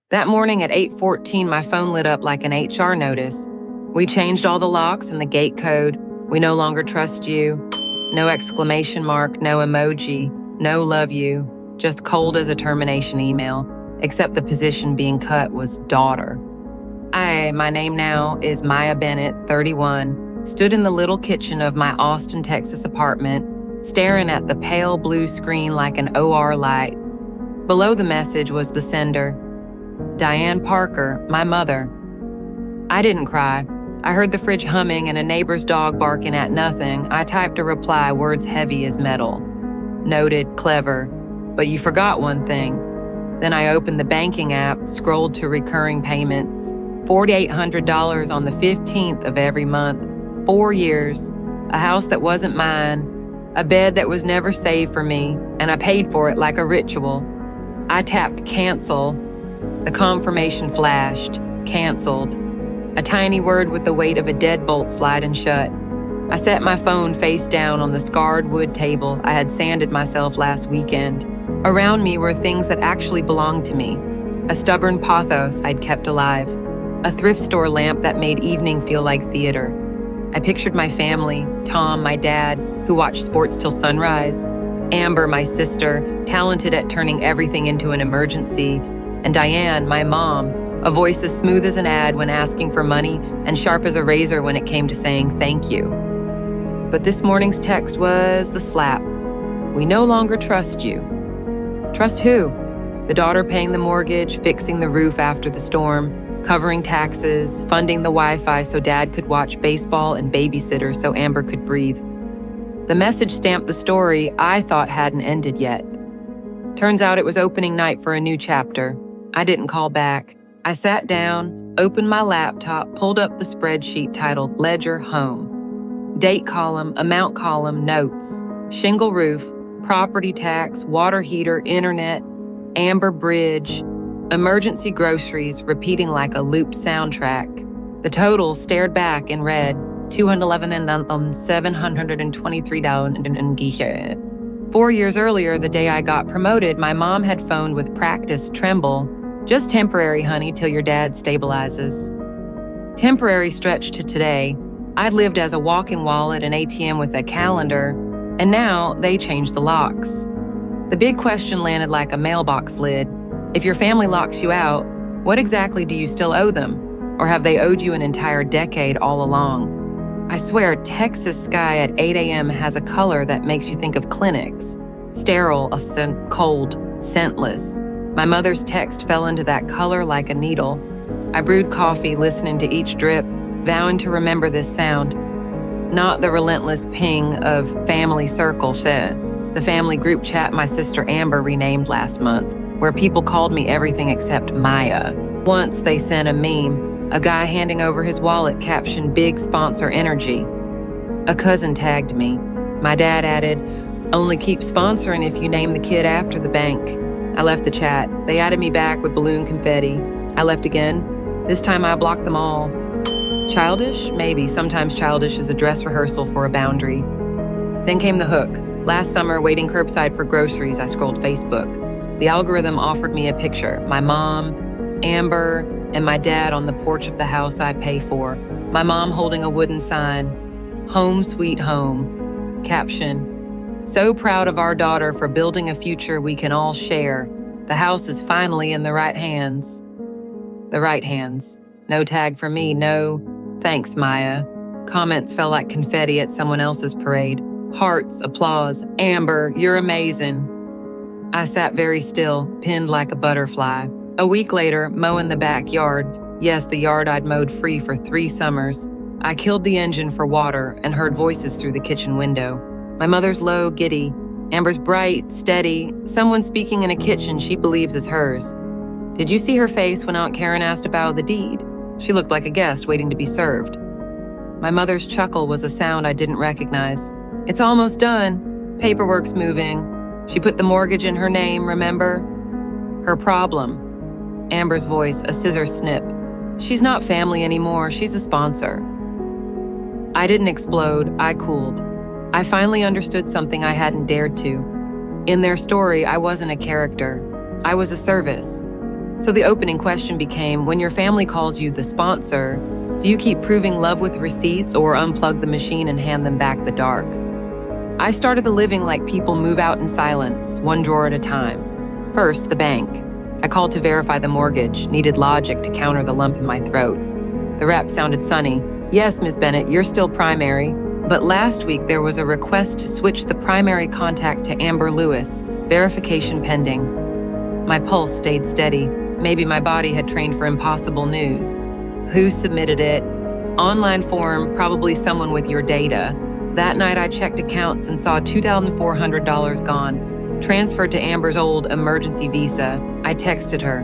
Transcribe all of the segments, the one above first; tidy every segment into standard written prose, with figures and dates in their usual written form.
That morning at 8:14, my phone lit up like an HR notice. We changed all the locks and the gate code. We no longer trust you. No exclamation mark, no emoji, no love you. Just cold as a termination email, except the position being cut was daughter. My name now is Maya Bennett, 31, stood in the little kitchen of my Austin, Texas apartment, staring at the pale blue screen like an OR light. Below the message was the sender, Diane Parker, my mother. I didn't cry. I heard the fridge humming and a neighbor's dog barking at nothing. I typed a reply, words heavy as metal. Noted, clever, but you forgot one thing. Then I opened the banking app, scrolled to recurring payments. $4,800 on the 15th of every month. 4 years. A house that wasn't mine. A bed that was never saved for me, and I paid for it like a ritual. I tapped cancel. The confirmation flashed. Canceled. A tiny word with the weight of a deadbolt sliding shut. I set my phone face down on the scarred wood table I had sanded myself last weekend. Around me were things that actually belonged to me. A stubborn pathos I'd kept alive. A thrift store lamp that made evening feel like theater. I pictured my family, Tom, my dad, who watched sports till sunrise, Amber, my sister, talented at turning everything into an emergency, and Diane, my mom, a voice as smooth as an ad when asking for money and sharp as a razor when it came to saying thank you. But this morning's text was the slap. We no longer trust you. Trust who? The daughter paying the mortgage, fixing the roof after the storm, covering taxes, funding the Wi-Fi so Dad could watch baseball and babysitter so Amber could breathe. The message stamped the story I thought hadn't ended yet. Turns out it was opening night for a new chapter. I didn't call back. I sat down, opened my laptop, pulled up the spreadsheet titled Ledger Home. Date column, amount column, notes, shingle roof, property tax, water heater, internet, Amber Bridge, emergency groceries repeating like a looped soundtrack. The total stared back and read $211,723. 4 years earlier, the day I got promoted, my mom had phoned with practiced tremble. Just temporary, honey, till your dad stabilizes. Temporary stretched to today. I'd lived as a walk-in wallet, an ATM with a calendar, and now they changed the locks. The big question landed like a mailbox lid. If your family locks you out, what exactly do you still owe them? Or have they owed you an entire decade all along? I swear, Texas sky at 8 a.m. has a color that makes you think of clinics. Sterile, cold, scentless. My mother's text fell into that color like a needle. I brewed coffee, listening to each drip, vowing to remember this sound. Not the relentless ping of family circle shit. The family group chat my sister Amber renamed last month, where people called me everything except Maya. Once they sent a meme, a guy handing over his wallet captioned big sponsor energy. A cousin tagged me. My dad added, only keep sponsoring if you name the kid after the bank. I left the chat. They added me back with balloon confetti. I left again. This time I blocked them all. Childish? Maybe. Sometimes childish is a dress rehearsal for a boundary. Then came the hook. Last summer, waiting curbside for groceries, I scrolled Facebook. The algorithm offered me a picture. My mom, Amber, and my dad on the porch of the house I pay for. My mom holding a wooden sign, home sweet home. Caption, so proud of our daughter for building a future we can all share. The house is finally in the right hands. The right hands. No tag for me, no thanks, Maya. Comments fell like confetti at someone else's parade. Hearts, applause, Amber, you're amazing. I sat very still, pinned like a butterfly. A week later, mowing the backyard, yes, the yard I'd mowed free for 3 summers, I killed the engine for water and heard voices through the kitchen window. My mother's low, giddy. Amber's bright, steady, someone speaking in a kitchen she believes is hers. Did you see her face when Aunt Karen asked about the deed? She looked like a guest waiting to be served. My mother's chuckle was a sound I didn't recognize. It's almost done. Paperwork's moving. She put the mortgage in her name, remember? Her problem. Amber's voice, a scissor snip. She's not family anymore, she's a sponsor. I didn't explode, I cooled. I finally understood something I hadn't dared to. In their story, I wasn't a character. I was a service. So the opening question became, when your family calls you the sponsor, do you keep proving love with receipts or unplug the machine and hand them back the dark? I started the living like people move out in silence, one drawer at a time. First, the bank. I called to verify the mortgage, needed logic to counter the lump in my throat. The rep sounded sunny. Yes, Ms. Bennett, you're still primary. But last week there was a request to switch the primary contact to Amber Lewis, verification pending. My pulse stayed steady. Maybe my body had trained for impossible news. Who submitted it? Online form, probably someone with your data. That night I checked accounts and saw $2,400 gone, transferred to Amber's old emergency visa. I texted her.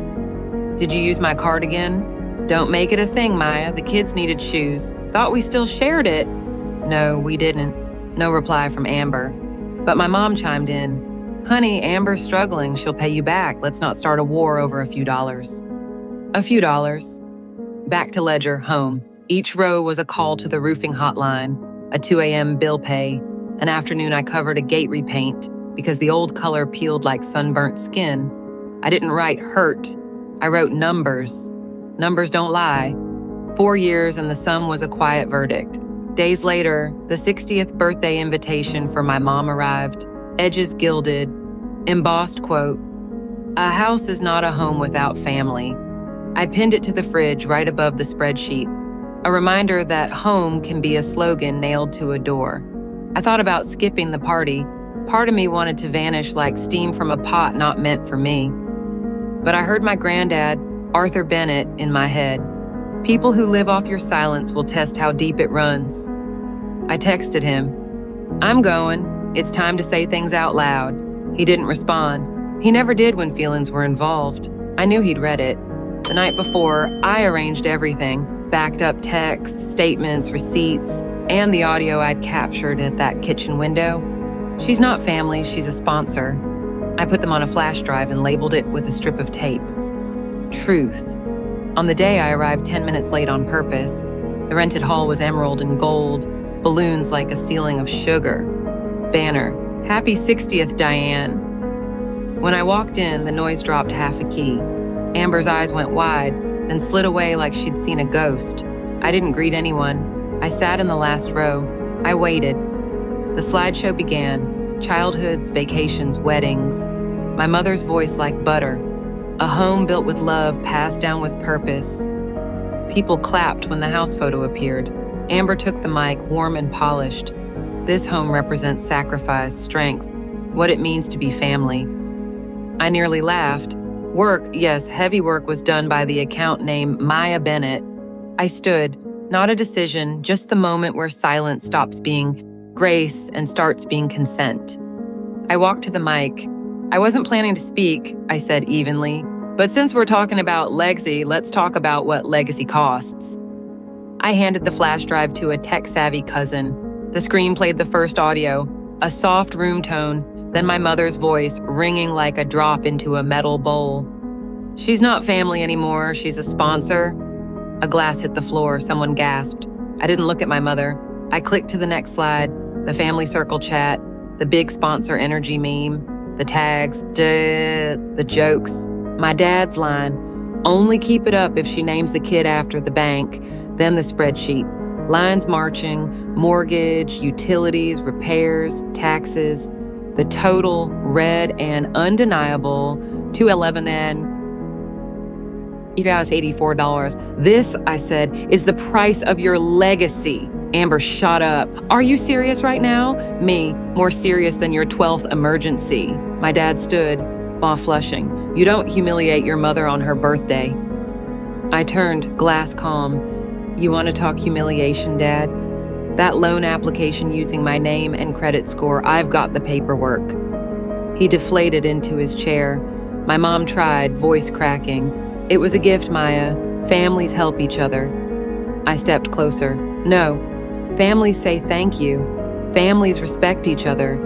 Did you use my card again? Don't make it a thing, Maya. The kids needed shoes. Thought we still shared it. No, we didn't. No reply from Amber. But my mom chimed in. Honey, Amber's struggling. She'll pay you back. Let's not start a war over a few dollars. A few dollars. Back to ledger, home. Each row was a call to the roofing hotline, a 2 a.m. bill pay. An afternoon I covered a gate repaint because the old color peeled like sunburnt skin. I didn't write hurt. I wrote numbers. Numbers don't lie. 4 years and the sum was a quiet verdict. Days later, the 60th birthday invitation for my mom arrived, edges gilded, embossed quote, "A house is not a home without family." I pinned it to the fridge right above the spreadsheet, a reminder that home can be a slogan nailed to a door. I thought about skipping the party. Part of me wanted to vanish like steam from a pot not meant for me. But I heard my granddad, Arthur Bennett, in my head. People who live off your silence will test how deep it runs. I texted him, I'm going. It's time to say things out loud. He didn't respond. He never did when feelings were involved. I knew he'd read it. The night before, I arranged everything, backed up texts, statements, receipts, and the audio I'd captured at that kitchen window. She's not family, she's a sponsor. I put them on a flash drive and labeled it with a strip of tape. Truth. On the day I arrived 10 minutes late on purpose, the rented hall was emerald and gold, balloons like a ceiling of sugar. Banner, Happy 60th, Diane. When I walked in, the noise dropped half a key. Amber's eyes went wide, then slid away like she'd seen a ghost. I didn't greet anyone. I sat in the last row. I waited. The slideshow began. Childhoods, vacations, weddings. My mother's voice like butter. A home built with love, passed down with purpose. People clapped when the house photo appeared. Amber took the mic, warm and polished. This home represents sacrifice, strength, what it means to be family. I nearly laughed. Work, yes, heavy work was done by the account name Maya Bennett. I stood, not a decision, just the moment where silence stops being grace and starts being consent. I walked to the mic. I wasn't planning to speak, I said evenly, but since we're talking about legacy, let's talk about what legacy costs. I handed the flash drive to a tech-savvy cousin. The screen played the first audio, a soft room tone, then my mother's voice ringing like a drop into a metal bowl. She's not family anymore, she's a sponsor. A glass hit the floor, someone gasped. I didn't look at my mother. I clicked to the next slide, the family circle chat, the big sponsor energy meme, the tags, the jokes. My dad's line, only keep it up if she names the kid after the bank, then the spreadsheet. Lines marching, mortgage, utilities, repairs, taxes. The total, red and undeniable, $211,084. This, I said, is the price of your legacy. Amber shot up. Are you serious right now? Me, more serious than your 12th emergency. My dad stood, while flushing. You don't humiliate your mother on her birthday. I turned, glass calm. You want to talk humiliation, Dad? That loan application using my name and credit score, I've got the paperwork. He deflated into his chair. My mom tried, voice cracking. It was a gift, Maya. Families help each other. I stepped closer. No. Families say thank you. Families respect each other.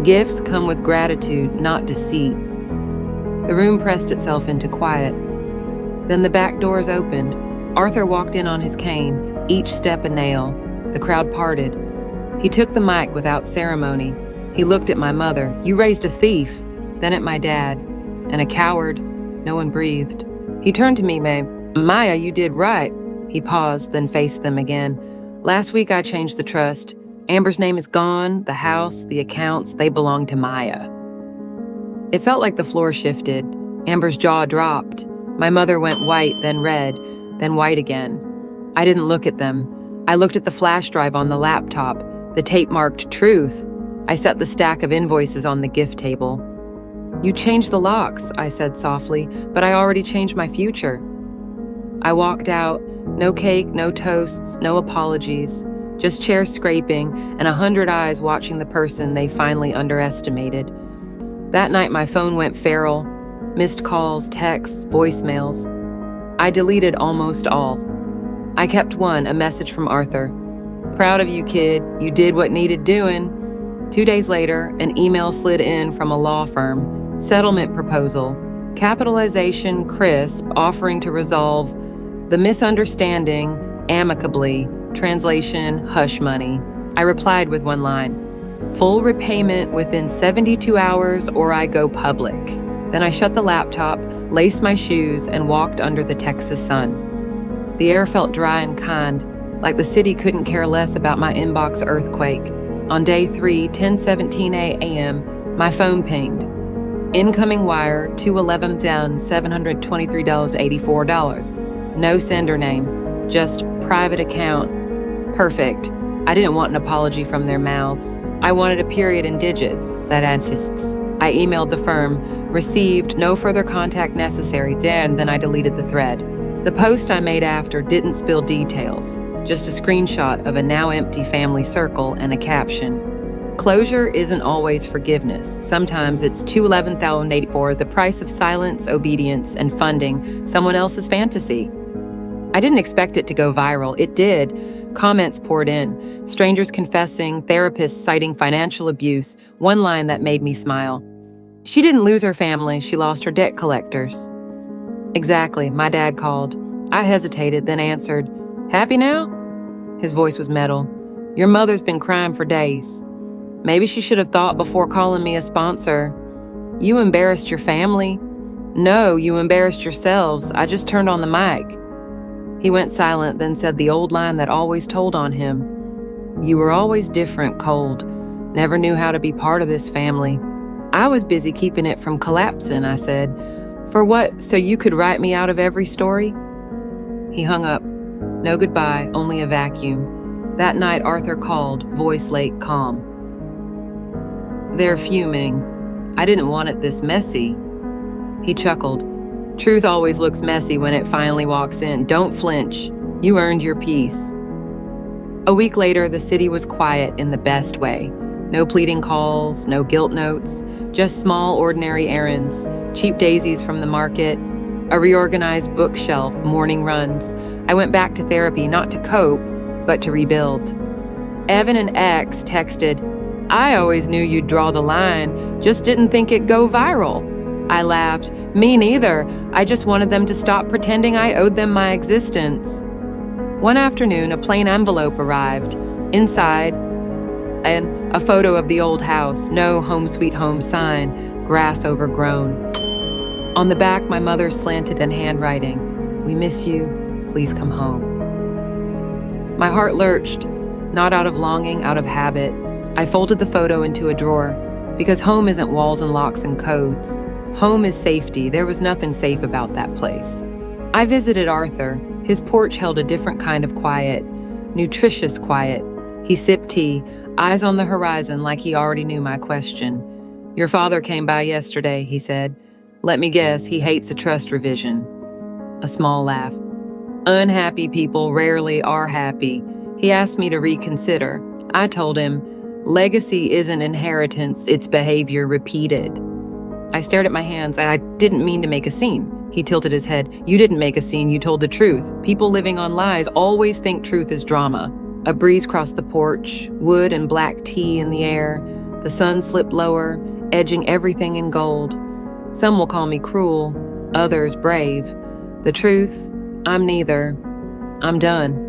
Gifts come with gratitude, not deceit. The room pressed itself into quiet. Then the back doors opened. Arthur walked in on his cane, each step a nail. The crowd parted. He took the mic without ceremony. He looked at my mother. You raised a thief. Then at my dad. And a coward. No one breathed. He turned to me, Maya, you did right. He paused, then faced them again. Last week I changed the trust. Amber's name is gone, the house, the accounts, they belong to Maya. It felt like the floor shifted. Amber's jaw dropped. My mother went white, then red, then white again. I didn't look at them. I looked at the flash drive on the laptop, the tape marked truth. I set the stack of invoices on the gift table. You changed the locks, I said softly, but I already changed my future. I walked out, no cake, no toasts, no apologies, just chairs scraping and 100 eyes watching the person they finally underestimated. That night my phone went feral, missed calls, texts, voicemails. I deleted almost all. I kept one, a message from Arthur. Proud of you, kid. You did what needed doing. 2 days later, an email slid in from a law firm. Settlement proposal. Capitalization crisp, offering to resolve the misunderstanding amicably. Translation, hush money. I replied with one line. Full repayment within 72 hours or I go public. Then I shut the laptop, laced my shoes, and walked under the Texas sun. The air felt dry and kind, like the city couldn't care less about my inbox earthquake. On day 3, 10:17 a.m., my phone pinged. Incoming wire, 211 down, $723.84. No sender name, just private account. Perfect. I didn't want an apology from their mouths. I wanted a period in digits, said narcissists. I emailed the firm, received, no further contact necessary, then I deleted the thread. The post I made after didn't spill details, just a screenshot of a now empty family circle and a caption. Closure isn't always forgiveness. Sometimes it's $211,084, the price of silence, obedience, and funding someone else's fantasy. I didn't expect it to go viral. It did. Comments poured in, strangers confessing, therapists citing financial abuse, one line that made me smile. She didn't lose her family, she lost her debt collectors. Exactly, my dad called. I hesitated, then answered, Happy now? His voice was metal. Your mother's been crying for days. Maybe she should have thought before calling me a sponsor. You embarrassed your family? No, you embarrassed yourselves. I just turned on the mic. He went silent, then said the old line that always told on him. You were always different, cold. Never knew how to be part of this family. I was busy keeping it from collapsing, I said. For what, so you could write me out of every story? He hung up. No goodbye, only a vacuum. That night Arthur called, voice late, calm. They're fuming. I didn't want it this messy. He chuckled. Truth always looks messy when it finally walks in. Don't flinch. You earned your peace. A week later, the city was quiet in the best way. No pleading calls, no guilt notes, just small, ordinary errands, cheap daisies from the market, a reorganized bookshelf, morning runs. I went back to therapy, not to cope, but to rebuild. Evan and X texted, I always knew you'd draw the line, just didn't think it'd go viral. I laughed. Me neither. I just wanted them to stop pretending I owed them my existence. One afternoon, a plain envelope arrived. Inside, and a photo of the old house, no home sweet home sign, grass overgrown. On the back, my mother's slanted and handwriting. We miss you. Please come home. My heart lurched, not out of longing, out of habit. I folded the photo into a drawer, because home isn't walls and locks and codes. Home is safety. There was nothing safe about that place. I visited Arthur. His porch held a different kind of quiet, nutritious quiet. He sipped tea, eyes on the horizon like he already knew my question. Your father came by yesterday, he said. Let me guess, he hates a trust revision. A small laugh. Unhappy people rarely are happy. He asked me to reconsider. I told him, legacy isn't inheritance, it's behavior repeated. I stared at my hands. I didn't mean to make a scene. He tilted his head. You didn't make a scene, you told the truth. People living on lies always think truth is drama. A breeze crossed the porch, wood and black tea in the air. The sun slipped lower, edging everything in gold. Some will call me cruel, others brave. The truth, I'm neither. I'm done.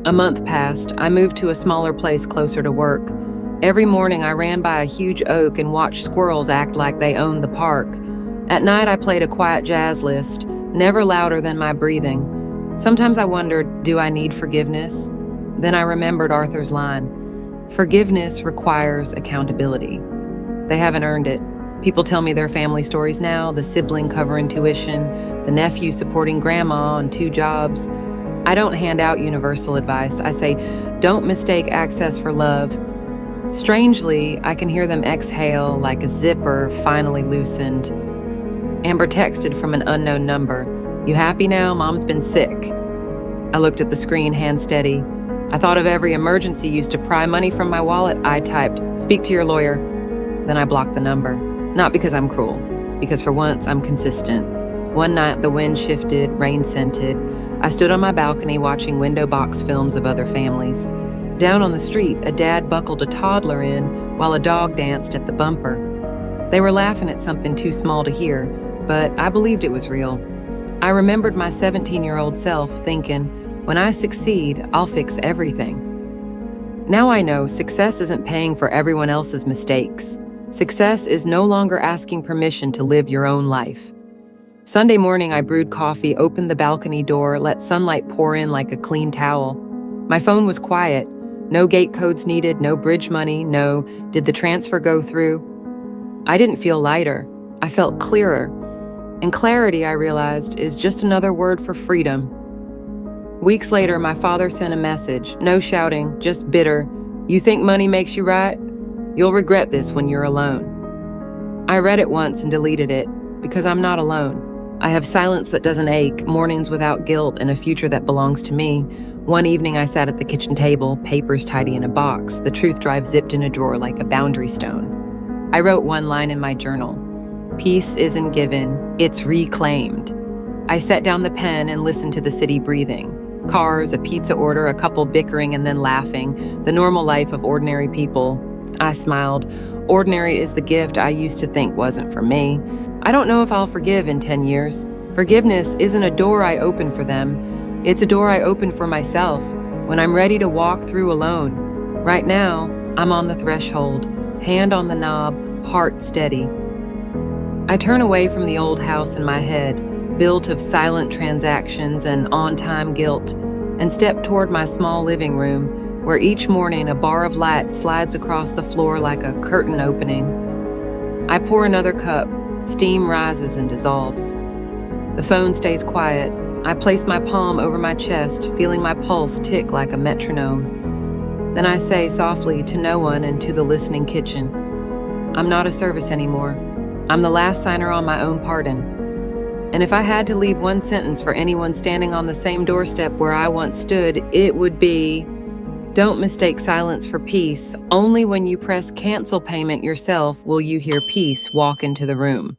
A month passed. I moved to a smaller place closer to work. Every morning I ran by a huge oak and watched squirrels act like they owned the park. At night I played a quiet jazz list, never louder than my breathing. Sometimes I wondered, do I need forgiveness? Then I remembered Arthur's line, forgiveness requires accountability. They haven't earned it. People tell me their family stories now, the sibling covering tuition, the nephew supporting grandma on 2 jobs. I don't hand out universal advice. I say, don't mistake access for love. Strangely, I can hear them exhale like a zipper finally loosened. Amber texted from an unknown number. You happy now? Mom's been sick. I looked at the screen, hand steady. I thought of every emergency used to pry money from my wallet. I typed, speak to your lawyer. Then I blocked the number. Not because I'm cruel, because for once I'm consistent. One night the wind shifted, rain scented. I stood on my balcony watching window box films of other families. Down on the street, a dad buckled a toddler in while a dog danced at the bumper. They were laughing at something too small to hear, but I believed it was real. I remembered my 17-year-old self thinking, when I succeed, I'll fix everything. Now I know success isn't paying for everyone else's mistakes. Success is no longer asking permission to live your own life. Sunday morning, I brewed coffee, opened the balcony door, let sunlight pour in like a clean towel. My phone was quiet. No gate codes needed, no bridge money, no, did the transfer go through? I didn't feel lighter. I felt clearer. And clarity, I realized, is just another word for freedom. Weeks later, my father sent a message. No shouting, just bitter. You think money makes you right? You'll regret this when you're alone. I read it once and deleted it, because I'm not alone. I have silence that doesn't ache, mornings without guilt, and a future that belongs to me. One evening I sat at the kitchen table, papers tidy in a box, the truth drive zipped in a drawer like a boundary stone. I wrote one line in my journal. Peace isn't given, it's reclaimed. I set down the pen and listened to the city breathing. Cars, a pizza order, a couple bickering and then laughing, the normal life of ordinary people. I smiled. Ordinary is the gift I used to think wasn't for me. I don't know if I'll forgive in 10 years. Forgiveness isn't a door I open for them. It's a door I open for myself when I'm ready to walk through alone. Right now, I'm on the threshold, hand on the knob, heart steady. I turn away from the old house in my head, built of silent transactions and on-time guilt, and step toward my small living room, where each morning a bar of light slides across the floor like a curtain opening. I pour another cup, steam rises and dissolves. The phone stays quiet. I place my palm over my chest, feeling my pulse tick like a metronome. Then I say softly to no one and to the listening kitchen, I'm not a service anymore. I'm the last signer on my own pardon. And if I had to leave one sentence for anyone standing on the same doorstep where I once stood, it would be, don't mistake silence for peace. Only when you press cancel payment yourself will you hear peace walk into the room.